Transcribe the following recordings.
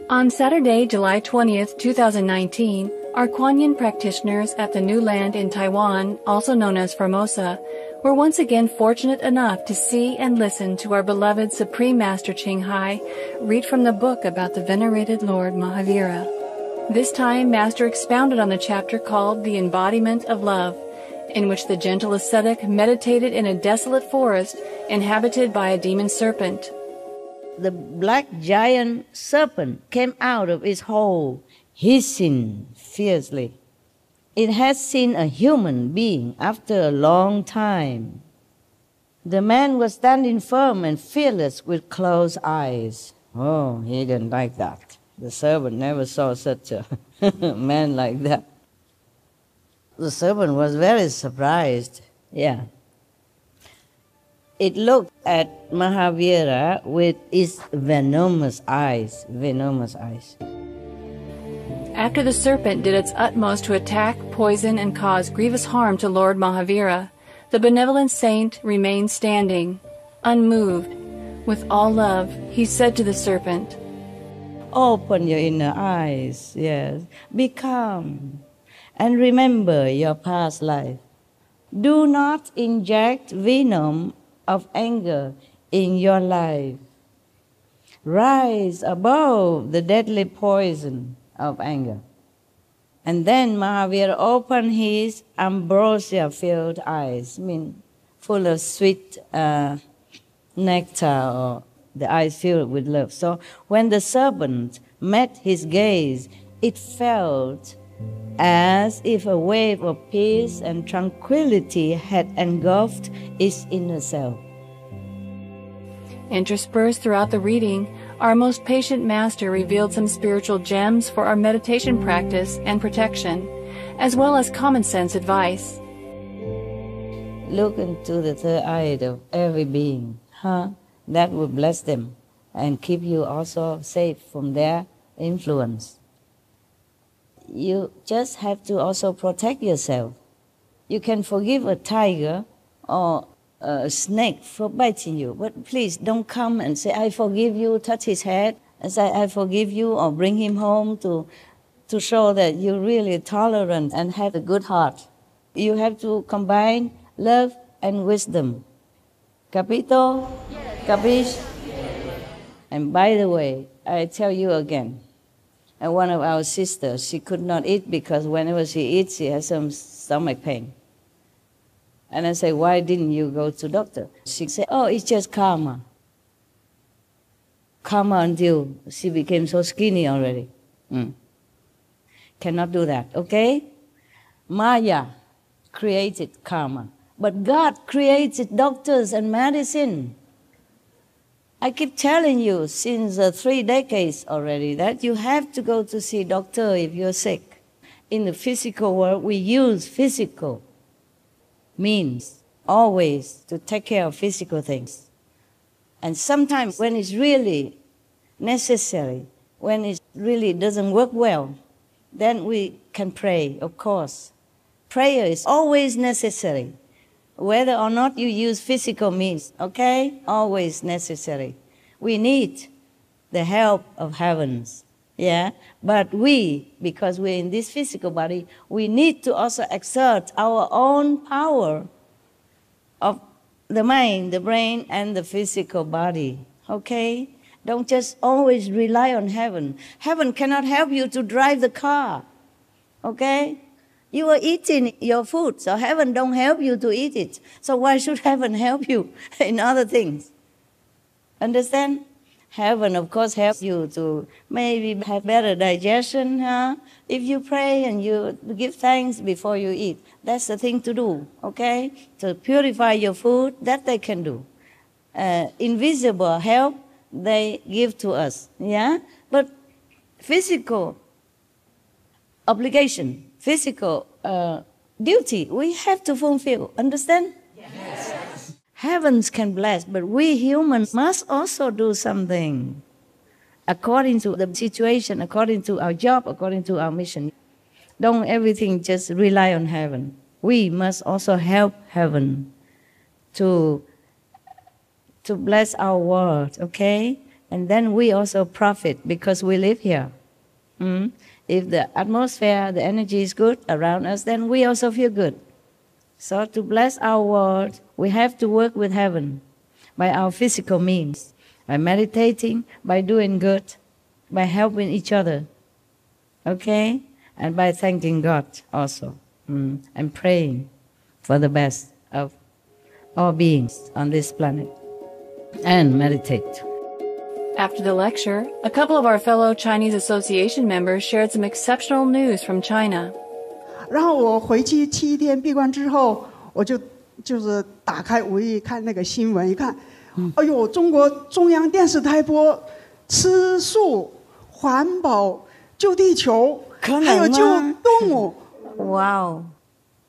On Saturday, July 20th, 2019, our Kuan Yin practitioners at the New Land in Taiwan, also known as Formosa, were once again fortunate enough to see and listen to our beloved Supreme Master Ching Hai read from the book about the venerated Lord Mahavira. This time, Master expounded on the chapter called The Embodiment of Love, in which the gentle ascetic meditated in a desolate forest inhabited by a demon serpent. The black giant serpent came out of its hole, hissing fiercely. It had seen a human being after a long time. The man was standing firm and fearless with closed eyes. Oh, he didn't like that. The serpent never saw such a man like that. The serpent was very surprised. Yeah. It looked at Mahavira with its venomous eyes. Venomous eyes. After the serpent did its utmost to attack, poison, and cause grievous harm to Lord Mahavira, the benevolent saint remained standing, unmoved. With all love, he said to the serpent, "Open your inner eyes, yes. Be calm, and remember your past life. Do not inject venom of anger in your life. Rise above the deadly poison of anger." And then Mahavira opened his ambrosia-filled eyes, full of sweet nectar, or the eyes filled with love. So when the serpent met his gaze, it felt as if a wave of peace and tranquility had engulfed its inner self. Interspersed throughout the reading, our most patient master revealed some spiritual gems for our meditation practice and protection, as well as common sense advice. Look into the third eye of every being, That will bless them and keep you also safe from their influence. You just have to also protect yourself. You can forgive a tiger or a snake for biting you, but please don't come and say, "I forgive you," touch his head and say, "I forgive you," or bring him home to show that you're really tolerant and have a good heart. You have to combine love and wisdom. Capito? Capiche? And by the way, I tell you again, one of our sisters, she could not eat because whenever she eats, she has some stomach pain. And I say, "Why didn't you go to doctor?" She said, "Oh, it's just karma." Karma until she became so skinny already. Cannot do that, okay? Maya created karma, but God created doctors and medicine. I keep telling you since 3 decades already that you have to go to see doctor if you're sick. In the physical world, we use physical means always to take care of physical things. And sometimes when it's really necessary, when it really doesn't work well, then we can pray, of course. Prayer is always necessary. Whether or not you use physical means, okay? Always necessary. We need the help of heavens, yeah? But we, because we're in this physical body, we need to also exert our own power of the mind, the brain, and the physical body, okay? Don't just always rely on heaven. Heaven cannot help you to drive the car, okay? You are eating your food, so heaven don't help you to eat it. So why should heaven help you in other things? Understand? Heaven, of course, helps you to maybe have better digestion. If you pray and you give thanks before you eat, that's the thing to do, okay? To purify your food, that they can do. Invisible help, they give to us, yeah? But physical obligation, physical duty, we have to fulfill. Understand? Yes. Heavens can bless, but we humans must also do something according to the situation, according to our job, according to our mission. Don't everything just rely on heaven. We must also help heaven to bless our world, okay? And then we also profit because we live here. If the atmosphere, the energy is good around us, then we also feel good. So to bless our world, we have to work with heaven by our physical means, by meditating, by doing good, by helping each other, okay? And by thanking God also, and praying for the best of all beings on this planet, and meditate. After the lecture, a couple of our fellow Chinese Association members shared some exceptional news from China. 然后我回去7天闭关之后，我就是打开无意看那个新闻，一看，哎呦，中国中央电视台播吃素、环保、救地球，还有救动物。哇哦，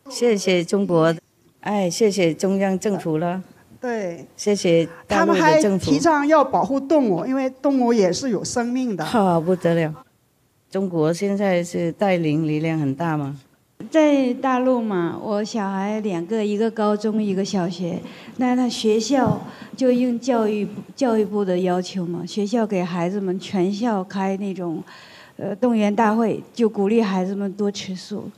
谢谢中国，哎，谢谢中央政府了。对，谢谢大陆的政府。他们还提倡要保护动物，因为动物也是有生命的。好不得了，中国现在是带领力量很大吗？在大陆嘛，我小孩2个，一个高中，一个小学。那他学校就应教育部的要求嘛，学校给孩子们全校开那种动员大会，就鼓励孩子们多吃素，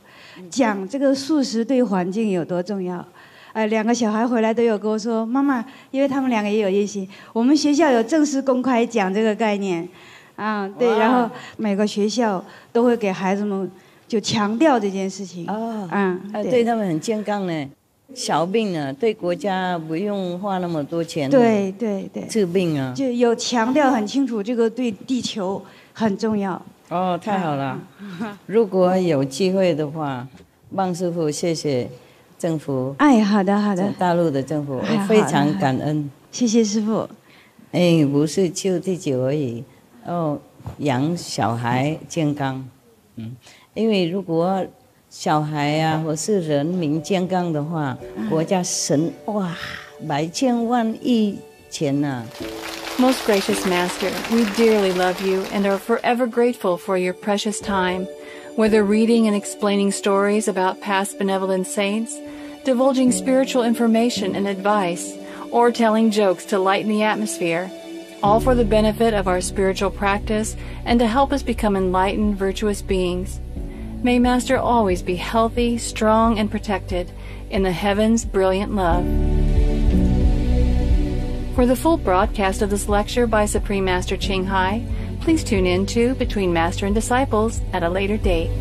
讲这个素食对环境有多重要。2个小孩回来都有跟我说，妈妈，因为他们2个也有业习，我们学校有正式公开讲这个概念，对，然后每个学校都会给孩子们就强调这件事情。对他们很健康呢，小病呢，对国家不用花那么多钱。对，治病啊，就有强调很清楚，这个对地球很重要。哦，太好了！如果有机会的话，汪师傅，谢谢。政府好的，大陆的政府，我非常感恩。谢谢师父。不是救地球而已，养小孩健康。因为如果小孩啊或是人民健康的话，国家省百千万亿钱呐。Most gracious Master, we dearly love you and are forever grateful for your precious time. Whether reading and explaining stories about past benevolent saints, divulging spiritual information and advice, or telling jokes to lighten the atmosphere, all for the benefit of our spiritual practice and to help us become enlightened, virtuous beings. May Master always be healthy, strong, and protected in the heavens' brilliant love. For the full broadcast of this lecture by Supreme Master Thanh Hải, please tune in to Between Master and Disciples at a later date.